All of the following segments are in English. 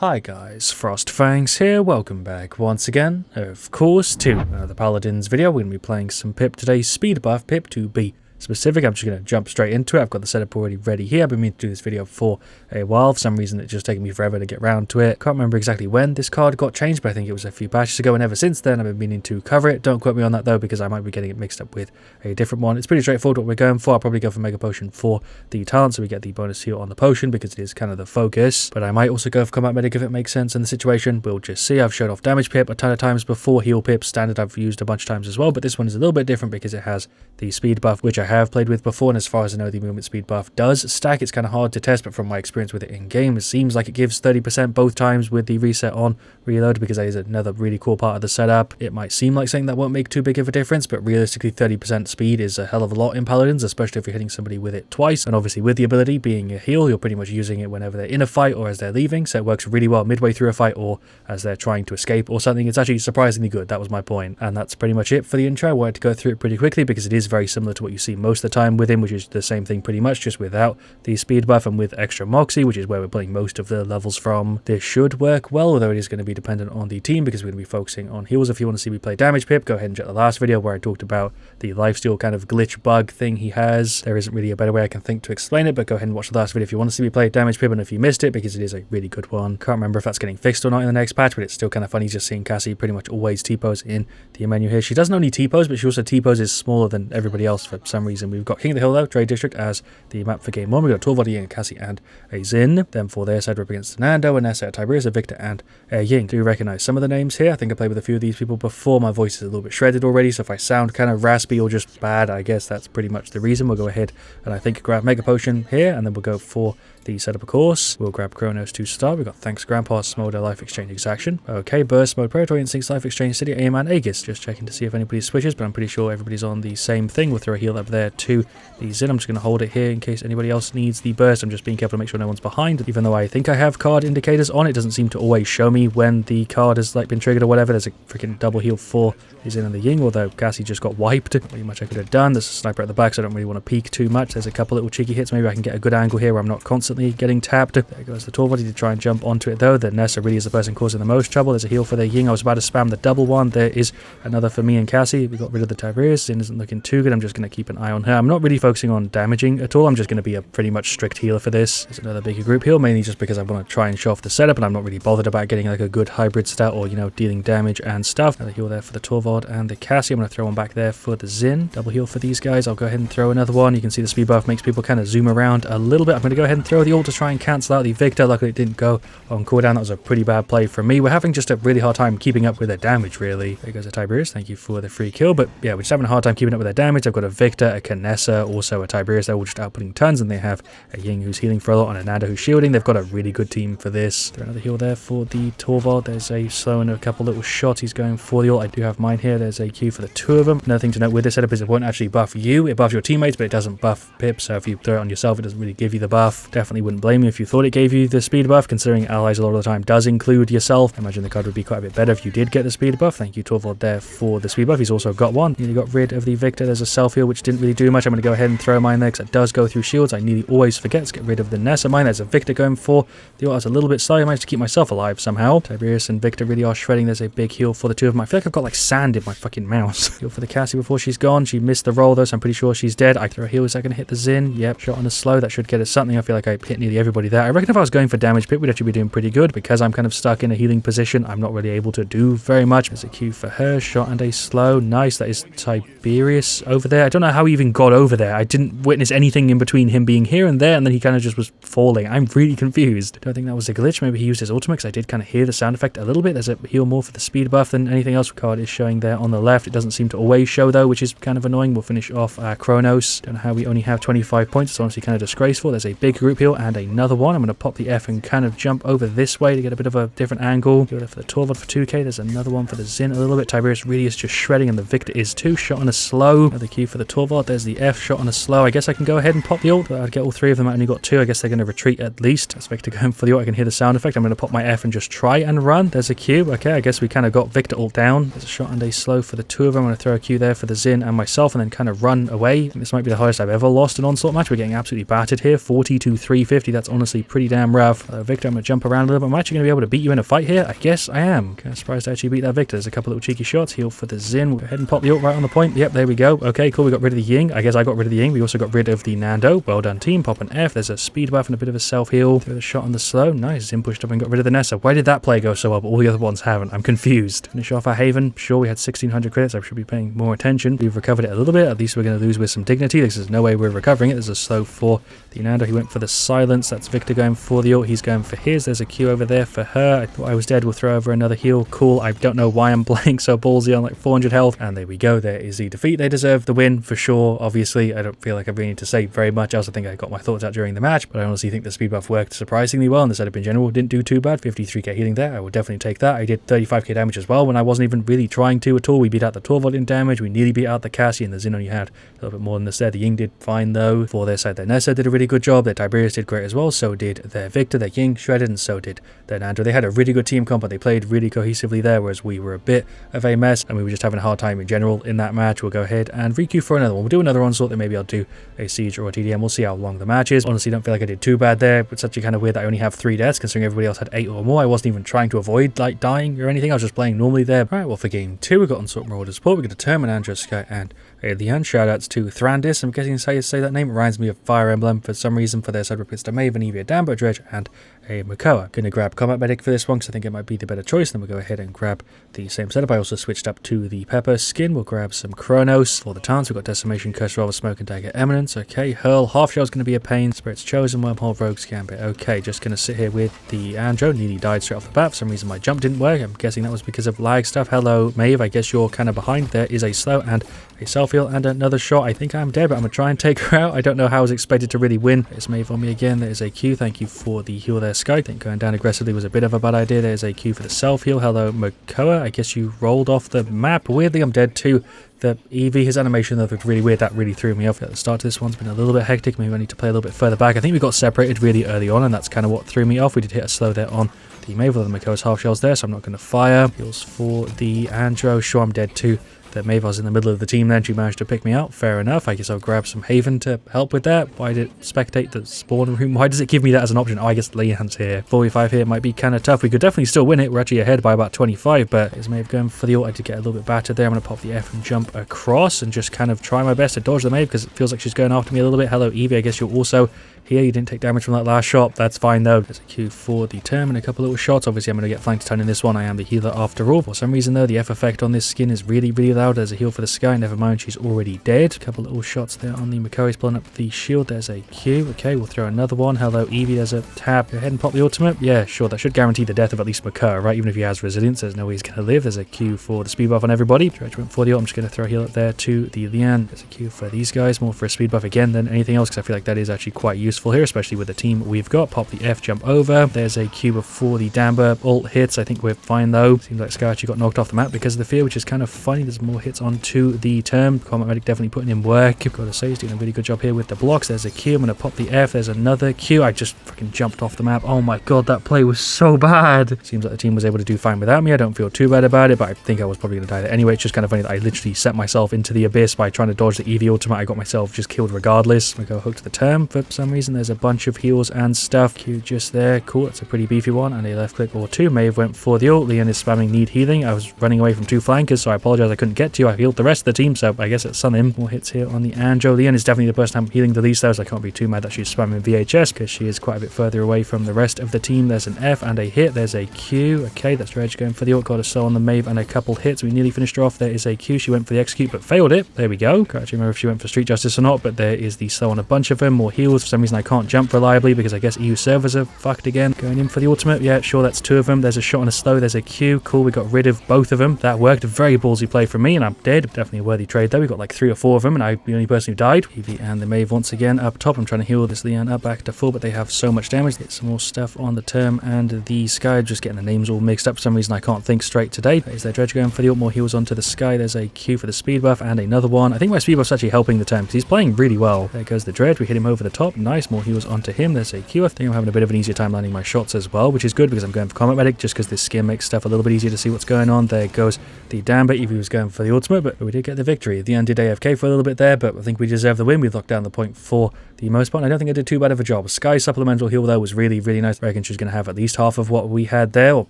Hi guys, FrostFangs here, welcome back once again, of course, to the Paladins video. We're going to be playing some PIP today, speed buff PIP to be specific. I'm just going to jump straight into it. I've got the setup already ready here. I've been meaning to do this video for a while. For some reason it's just taking me forever to get round to it. Can't remember exactly when this card got changed, but I think it was a few patches ago, and ever since then I've been meaning to cover it. Don't quote me on that though, because I might be getting it mixed up with a different one. It's pretty straightforward what we're going for. I'll probably go for Mega Potion for the talent, so we get the bonus heal on the potion, because it is kind of the focus. But I might also go for Combat Medic if it makes sense in the situation. We'll just see. I've showed off damage pip a ton of times before. Heal pip standard I've used a bunch of times as well, but this one is a little bit different because it has the speed buff, which I have played with before. And as far as I know, the movement speed buff does stack. It's kind of hard to test, but from my experience with it in game, it seems like it gives 30% both times with the reset on reload, because that is another really cool part of the setup. It might seem like something that won't make too big of a difference, but realistically 30% speed is a hell of a lot in Paladins, especially if you're hitting somebody with it twice. And obviously with the ability being a heal, you're pretty much using it whenever they're in a fight or as they're leaving, so it works really well midway through a fight or as they're trying to escape or something. It's actually surprisingly good. That was my point. And that's pretty much it for the intro. I wanted to go through it pretty quickly because it is very similar to what you see most of the time with him, which is the same thing pretty much, just without the speed buff and with extra moxie, which is where we're pulling most of the levels from. This should work well, although it is going to be dependent on the team, because we're going to be focusing on heals. If you want to see me play damage pip, go ahead and check the last video where I talked about the lifesteal kind of glitch bug thing he has. There isn't really a better way I can think to explain it, but go ahead and watch the last video if you want to see me play damage pip, and if you missed it, because it is a really good one. Can't remember if that's getting fixed or not in the next patch, but it's still kind of funny just seeing Cassie pretty much always T-pose in the menu here. She doesn't only T-pose, but she also T-poses smaller than everybody else for some reason. We've got King of the Hill though, Trade District, as the map for game 1. We've got Torvald, a Cassie, and a Zin. Then for their side, we're up against Nando, a Nessa, a Tiberius, a Victor, and a Ying. Do you recognize some of the names here? I think I played with a few of these people before. My voice is a little bit shredded already, so if I sound kind of raspy or just bad, I guess that's pretty much the reason. We'll go ahead and I think grab Mega Potion here, and then we'll go for the setup, of course. We'll grab Kronos to start. We've got Thanks Grandpa, Smolder, Life Exchange, Exaction. Okay, Burst Mode, Predatory Instincts, Life Exchange, City, Aim, and Aegis. Just checking to see if anybody switches, but I'm pretty sure everybody's on the same thing. We'll throw a heal up there to the Zin. I'm just going to hold it here in case anybody else needs the burst. I'm just being careful to make sure no one's behind. Even though I think I have card indicators on, it doesn't seem to always show me when the card has like been triggered or whatever. There's a freaking double heal for the Zin and the Ying, although Cassie just got wiped. Pretty much I could have done. There's a sniper at the back, so I don't really want to peek too much. There's a couple little cheeky hits. Maybe I can get a good angle here where I'm not constantly getting tapped. There goes the Torvald to try and jump onto it though. The Nessa really is the person causing the most trouble. There's a heal for the Ying. I was about to spam the double one. There is another for me and Cassie. We got rid of the Tiberius. Zin isn't looking too good. I'm just going to keep an eye on her. I'm not really focusing on damaging at all. I'm just going to be a pretty much strict healer for this. There's another bigger group heal, mainly just because I want to try and show off the setup, and I'm not really bothered about getting like a good hybrid stat or, you know, dealing damage and stuff. Another heal there for the Torvald and the Cassie. I'm going to throw one back there for the Zin. Double heal for these guys. I'll go ahead and throw another one. You can see the speed buff makes people kind of zoom around a little bit. I'm going to go ahead and throw the ult to try and cancel out the Victor. Luckily it didn't go on cooldown. That was a pretty bad play from me. We're having just a really hard time keeping up with their damage, really. There goes a Tiberius. Thank you for the free kill. But yeah, we're just having a hard time keeping up with their damage. I've got a Victor, a Canessa, also a Tiberius. They're all just outputting tons, and they have a Ying who's healing for a lot and a Nando who's shielding. They've got a really good team for this. There's another heal there for the Torvald. There's a slow and a couple little shots. He's going for the ult. I do have mine here. There's a Q for the two of them. Another thing to note with this setup is it won't actually buff you. It buffs your teammates, but it doesn't buff Pip. So if you throw it on yourself, it doesn't really give you the buff. Definitely wouldn't blame you if you thought it gave you the speed buff, considering allies a lot of the time does include yourself. I imagine the card would be quite a bit better if you did get the speed buff. Thank you, Torvald, there for the speed buff. He's also got one. Nearly got rid of the Victor. There's a self heal, which didn't really do much. I'm going to go ahead and throw mine there because it does go through shields. I nearly always forget. Let's get rid of the Nessa mine. There's a Victor going for the ult. I was a little bit slow. I managed to keep myself alive somehow. Tiberius and Victor really are shredding. There's a big heal for the two of them. I feel like I've got like sand in my fucking mouse. Heal for the Cassie before she's gone. She missed the roll though, so I'm pretty sure she's dead. I throw a heal. Is that going to hit the Zin? Yep. Shot on a slow. That should get us something. I feel like I hit nearly everybody there. I reckon if I was going for damage pit, we'd actually be doing pretty good. Because I'm kind of stuck in a healing position, I'm not really able to do very much. There's a Q for her. Shot and a slow. Nice. That is Tiberius over there. I don't know how he even got over there. I didn't witness anything in between him being here and there, and then he kind of just was falling. I'm really confused. Don't think that was a glitch. Maybe he used his ultimate, because I did kind of hear the sound effect a little bit. There's a heal more for the speed buff than anything else. Card is showing there on the left. It doesn't seem to always show though, which is kind of annoying. We'll finish off Kronos. Don't know how we only have 25 points. It's honestly kind of disgraceful. There's a big group heal and another one. I'm going to pop the F and kind of jump over this way to get a bit of a different angle. Go there for the Torvald for 2k. There's another one for the Zin a little bit. Tiberius really is just shredding, and the Victor is too. Shot on a slow. Another Q for the Torvald. There's the F. Shot on a slow. I guess I can go ahead and pop the ult. I'd get all three of them. I only got two. I guess they're going to retreat at least. That's Victor going for the ult. I can hear the sound effect. I'm going to pop my F and just try and run. There's a Q. Okay, I guess we kind of got Victor ult down. There's a shot and a slow for the two of them. I'm going to throw a Q there for the Zin and myself, and then kind of run away. This might be the highest I've ever lost an Onslaught match. We're getting absolutely battered here. 40-3. 350. That's honestly pretty damn rough. Victor, I'm going to jump around a little bit. I'm actually going to be able to beat you in a fight here. I guess I am. Kind of surprised to actually beat that Victor. There's a couple little cheeky shots. Heal for the Xin. We'll go ahead and pop the ult right on the point. Yep, there we go. Okay, cool. We got rid of the Ying. I guess I got rid of the Ying. We also got rid of the Nando. Well done, team. Pop an F. There's a speed buff and a bit of a self-heal. Throw the shot on the slow. Nice. Xin pushed up and got rid of the Nessa. Why did that play go so well, but all the other ones haven't? I'm confused. Finish off our Haven. Sure, we had 1600 credits. I should be paying more attention. We've recovered it a little bit. At least we're going to lose with some dignity. There's no way we're recovering it. There's a slow for the Nando. He went for the silence. That's Victor going for the ult. He's going for his. There's a Q over there for her. I thought I was dead. We'll throw over another heal. Cool. I don't know why I'm playing so ballsy on like 400 health. And there we go. There is the defeat. They deserve the win for sure. Obviously, I don't feel like I really need to say very much else. I think I got my thoughts out during the match, but I honestly think the speed buff worked surprisingly well, and the setup in general didn't do too bad. 53k healing there. I will definitely take that. I did 35k damage as well when I wasn't even really trying to at all. We beat out the Torvald in damage. We nearly beat out the Cassie, and the Xin only had a little bit more than this there. The Ying did fine though. For their side, their Nessa did a really good job. Their Tiberius did great as well. So did their Victor. Their Ying shredded, and so did their Nando. They had a really good team comp, but they played really cohesively there, whereas we were a bit of a mess, and we were just having a hard time in general in that match. We'll go ahead and re-queue for another one. We'll do another onslaught, then maybe I'll do a siege or a TDM. We'll see how long the match is. Honestly, don't feel like I did too bad there. It's actually kind of weird that I only have 3 deaths, considering everybody else had 8 or more. I wasn't even trying to avoid like dying or anything. I was just playing normally there. Alright, well for game 2, we've got Unsort Marauder support. We've got Determine, Andrew, Sky, and Leanne. Shoutouts to Thrandis. I'm guessing that's how you say that name. It reminds me of Fire Emblem for some reason. For their side, repeats to Maven, Evia, Dambo, Dredge, and a Makoa. Gonna grab Combat Medic for this one because I think it might be the better choice. Then we'll go ahead and grab the same setup. I also switched up to the Pepper skin. We'll grab some Chronos for the Tans. We've got Decimation, Curse, Revolver, Smoke, and Dagger, Eminence. Okay, Hurl, Half Shell's gonna be a pain. Spirit's Chosen, Wormhole, Rogue's Gambit. Okay, just gonna sit here with the Andro. Nearly died straight off the bat. For some reason my jump didn't work. I'm guessing that was because of lag stuff. Hello, Maeve. I guess you're kind of behind. There is a slow and a self-heal and another shot. I think I'm dead, but I'm gonna try and take her out. I don't know how I was expected to really win. There's Maeve on me again. There is a Q. Thank you for the heal there, Sky. I think going down aggressively was a bit of a bad idea. There's a Q for the self-heal. Hello, Makoa. I guess you rolled off the map. Weirdly, I'm dead too. The Eevee, his animation though looked really weird. That really threw me off. At the start of this one's been a little bit hectic. Maybe I need to play a little bit further back. I think we got separated really early on, and that's kind of what threw me off. We did hit a slow there on the Maeve, the Makoa's half shells there, so I'm not going to fire. Heals for the Andro. Sure, I'm dead too. That Maeve was in the middle of the team then. She managed to pick me out. Fair enough. I guess I'll grab some Haven to help with that. Why did it spectate the spawn room? Why does it give me that as an option? Oh, I guess Leanne's here. 45 here might be kind of tough. We could definitely still win it. We're actually ahead by about 25, but is Maeve going for the ult? I did get a little bit battered there. I'm going to pop the F and jump across and just kind of try my best to dodge the Maeve because it feels like she's going after me a little bit. Hello, Eevee. I guess you're also here. You didn't take damage from that last shot. That's fine though. There's a Q for the term and a couple little shots. Obviously, I'm going to get flanked a ton in this one. I am the healer after all. For some reason though, the F effect on this skin is really, really loud. There's a heal for the Sky. Never mind, she's already dead. A couple little shots there on the Makoa. He's pulling up the shield. There's a Q. Okay, we'll throw another one. Hello, Eevee. There's a tab. Go ahead and pop the ultimate. Yeah, sure. That should guarantee the death of at least Makoa, right? Even if he has resilience, there's no way he's going to live. There's a Q for the speed buff on everybody. Dredge went for the ult. I'm just going to throw a heal up there to the Leanne. There's a Q for these guys. More for a speed buff again than anything else because I feel like that is actually quite useful here, especially with the team we've got. Pop the F, jump over. There's a Q before the Damber. Ult hits. I think we're fine though. Seems like Sky actually got knocked off the map because of the fear, which is kind of funny. There's more hits onto the term. Combat Medic definitely putting in work. Got to say he's doing a really good job here with the blocks. There's a Q. I'm going to pop the F. There's another Q. I just fucking jumped off the map. Oh my god, that play was so bad. Seems like the team was able to do fine without me. I don't feel too bad about it, but I think I was probably going to die there anyway. It's just kind of funny that I literally set myself into the abyss by trying to dodge the Eevee ultimate. I got myself just killed regardless. We go hook to the term for some reason. There's a bunch of heals and stuff. Q just there. Cool. That's a pretty beefy one. And a left click or two. Maeve went for the ult. Leon is spamming need healing. I was running away from 2 flankers, so I apologize I couldn't get to you. I healed the rest of the team, so I guess it's sun him. More hits here on the Andro. Leon is definitely the person I'm healing the least though, so I can't be too mad that she's spamming VHS because she is quite a bit further away from the rest of the team. There's an F and a hit. There's a Q. Okay, that's Dredge going for the ult. Got a slow on the Maeve and a couple hits. We nearly finished her off. There is a Q. She went for the execute but failed it. There we go. Can't actually remember if she went for Street Justice or not, but there is the slow on a bunch of them. More heals. For some reason I can't jump reliably because I guess EU servers are fucked again. Going in for the ultimate. Yeah, sure, that's 2 of them. There's a shot on a slow. There's a Q. Cool, we got rid of both of them. That worked. A very ballsy play from me and I'm dead. Definitely a worthy trade though. We got like 3 or 4 of them and I'm the only person who died. Eevee and the Maeve once again up top. I'm trying to heal this Leanne up back to full, but they have so much damage. Get some more stuff on the term and the Sky. Just getting the names all mixed up. For some reason I can't think straight today. There's their Dredge going for the ult. More heals onto the Sky. There's a Q for the speed buff and another one. I think my speed buff's actually helping the term because he's playing really well. There goes the Dredge. We hit him over the top. Nice. More heals onto him. There's a Q. I think I'm having a bit of an easier time landing my shots as well, which is good because I'm going for Combat Medic just because this skin makes stuff a little bit easier to see what's going on. There goes the Damber. Eevee was going for the ultimate, but we did get the victory. The end did AFK for a little bit there, but I think we deserve the win. We locked down the point for the most part. I don't think I did too bad of a job. Sky supplemental heal there was really, really nice. I reckon she's going to have at least half of what we had there, or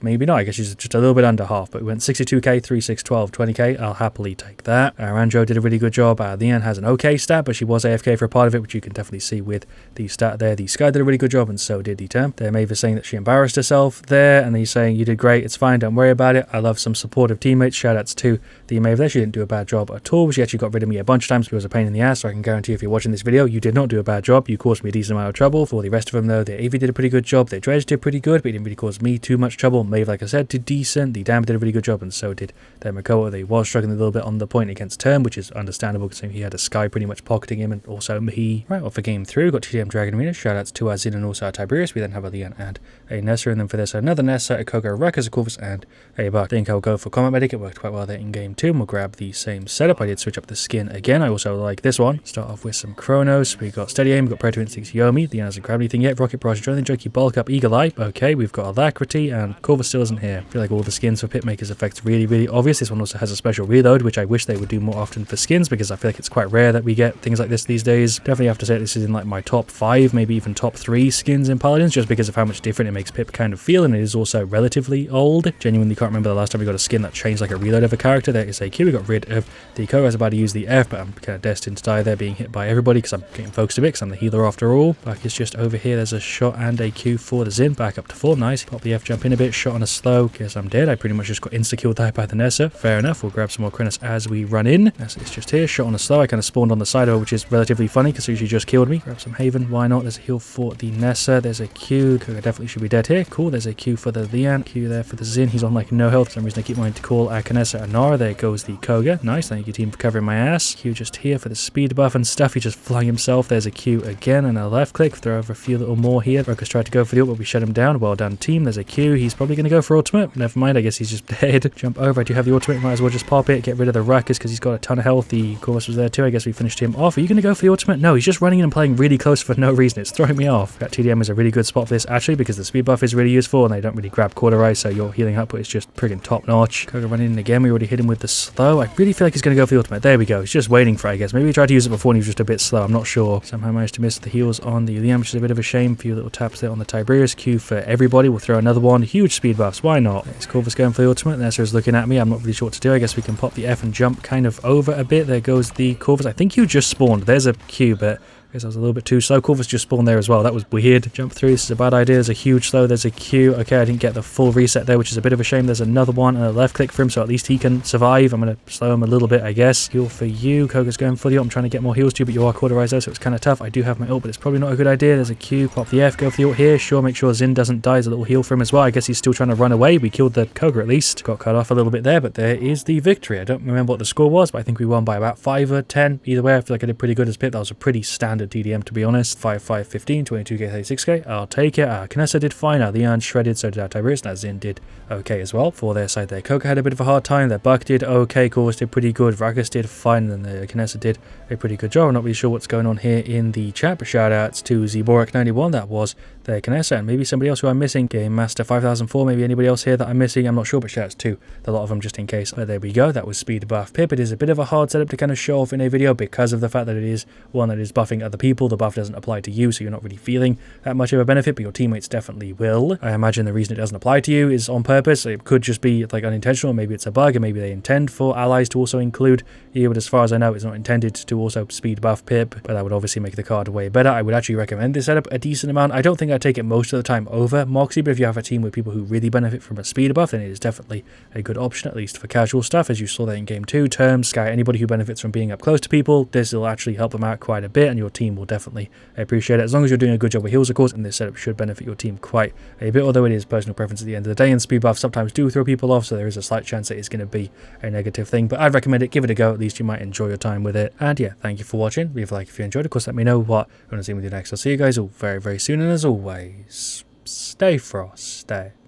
maybe not. I guess she's just a little bit under half, but we went 62k, 3, 6, 12, 20k. I'll happily take that. Andro did a really good job. Leanne has an okay stat, but she was AFK for a part of it, which you can definitely see with the stat there. The Sky did a really good job, and so did the Term. There, Maeve is saying that she embarrassed herself there, and then he's saying, you did great, it's fine, don't worry about it. I love some supportive teammates. Shoutouts to the Maeve there. She didn't do a bad job at all. She actually got rid of me a bunch of times. It was a pain in the ass, so I can guarantee if you're watching this video, you did not do a bad job. You caused me a decent amount of trouble. For the rest of them, though, the AV did a pretty good job. The Dredge did pretty good, but it didn't really cause me too much trouble. Maeve, like I said, did decent. The Dam did a really good job, and so did the Makoa. They was struggling a little bit on the point against Term, which is understandable because he had a Sky pretty much pocketing him, and also me. Right, off the game through, got TDM Dragon Arena. Shoutouts to Azin and also Tiberius. We then have a Leon and a Nessa, and then for this, another Nessa, a Koga, Rakas, a Corvus, and a Buck. I think I'll go for Combat Medic. It worked quite well there in game 2, and we'll grab the same setup. I did switch up the skin again. I also like this one. Start off with some Chronos. We got Steady Aim, we got Predator Instincts, Yomi. Leon hasn't grabbed anything yet. Rocket Barrage, Adrenaline Junkie, Bulk Up, Eagle Eye. Okay, we've got Alacrity, and Corvus still isn't here. I feel like all the skins for Pit Maker's effects really, really obvious. This one also has a special reload, which I wish they would do more often for skins, because I feel like it's quite rare that we get things like this these days. Definitely have to say this is in like my top 5, maybe even top 3 skins in Paladins, just because of how much different it makes Pip kind of feel, and it is also relatively old. Genuinely can't remember the last time we got a skin that changed like a reload of a character. There is a Q. We got rid of the Koga. I was about to use the F, but I'm kind of destined to die there, being hit by everybody because I'm getting focused a bit because I'm the healer after all. Back is just over here. There's a shot and a Q for the Zin. Back up to full. Nice. Pop the F, jump in a bit. Shot on a slow. Guess I'm dead. I pretty much just got insta-killed there by the Nessa. Fair enough. We'll grab some more Krenos as we run in. Nessa is just here. Shot on a slow. I kind of spawned on the side of her, which is relatively funny because she just killed me. Grab some Haven. Why not? There's a heal for the Nessa. There's a Q. Koga definitely should be dead here. Cool. There's a Q for the Leon. Q there for the Zin. He's on like no health. For some reason I keep wanting to call Akanessa and Nara. There goes the Koga. Nice. Thank you team for covering my ass. Q just here for the speed buff and stuff. He just flung himself. There's a Q again and a left click. Throw over a few little more here. Rokas tried to go for the ult, but we shut him down. Well done team. There's a Q. He's probably going to go for ultimate. Never mind. I guess he's just dead. Jump over. I do have the ultimate. Might as well just pop it. Get rid of the Rakas because he's got a ton of health. The Corvus was there too. I guess we finished him off. Are you going to go for the ultimate? No, he's just running in and playing really close for no reason. It's throwing me off. That TDM is a really good spot for this actually because the speed buff is really useful and they don't really grab Cauterize, so your healing output is just friggin' top notch. Koga running in again. We already hit him with the slow. I really feel like he's going to go for the ultimate. There we go. He's just waiting for it, I guess. Maybe he tried to use it before and he was just a bit slow. I'm not sure. Somehow managed to miss the heals on the Liam, which is a bit of a shame. A few little taps there on the Tiberius. Q for everybody. We'll throw another one. Huge speed buffs. Why not? There's Corvus going for the ultimate. Nesser's looking at me. I'm not really sure what to do. I guess we can pop the F and jump kind of over a bit. There goes the Corvus. I think you just spawned. There's a Q, but I guess I was a little bit too slow. Corvus just spawned there as well. That was weird. Jump through. This is a bad idea. There's a huge slow. There's a Q. Okay, I didn't get the full reset there, which is a bit of a shame. There's another one and a left click for him, so at least he can survive. I'm going to slow him a little bit, I guess. Heal for you. Koga's going for the ult. I'm trying to get more heals too, but you are Cauterized though, so it's kind of tough. I do have my ult, but it's probably not a good idea. There's a Q. Pop the F. Go for the ult here. Sure, make sure Zin doesn't die. There's a little heal for him as well. I guess he's still trying to run away. We killed the Koga at least. Got cut off a little bit there, but there is the victory. I don't remember what the score was, but I think we won by about 5 or 10. Either way, I feel like I did pretty good as Pip. That was a pretty standard TDM, to be honest. 5, 5, 15, 22k, 36k. I'll take it. Kanessa did fine. Leon shredded, so did our Tiberius. Now Zin did okay as well. For their side there, Koga had a bit of a hard time. Their Buck did okay. Corvus did pretty good. Rakas did fine. And then the Kanessa did a pretty good job. I'm not really sure what's going on here in the chat, but shout outs to Zborek91. That was their Kanessa, and maybe somebody else who I'm missing. Game Master 5004. Maybe anybody else here that I'm missing. I'm not sure, but shout outs to a lot of them just in case. But there we go. That was speed buff Pip. It is a bit of a hard setup to kind of show off in a video because of the fact that it is one that is buffing other people. The buff doesn't apply to you, so you're not really feeling that much of a benefit, but your teammates definitely will. I imagine the reason it doesn't apply to you is on purpose. It could just be like unintentional. Maybe it's a bug, and maybe they intend for allies to also include you, but as far as I know, it's not intended to also speed buff Pip, but that would obviously make the card way better. I would actually recommend this setup a decent amount. I don't think I'd take it most of the time over Moxie, but if you have a team with people who really benefit from a speed buff, then it is definitely a good option, at least for casual stuff, as you saw there in game 2. Term, Sky, anybody who benefits from being up close to people, this will actually help them out quite a bit, and your team will definitely appreciate it, as long as you're doing a good job with heals, of course, and this setup should benefit your team quite a bit, although it is personal preference at the end of the day, and speed buffs sometimes do throw people off, so there is a slight chance that it's going to be a negative thing, but I'd recommend it. Give it a go. At least you might enjoy your time with it. And yeah, thank you for watching. Leave a like if you enjoyed. Of course, let me know what you want to see with you next. I'll see you guys all very, very soon, and as always, stay Frost, stay.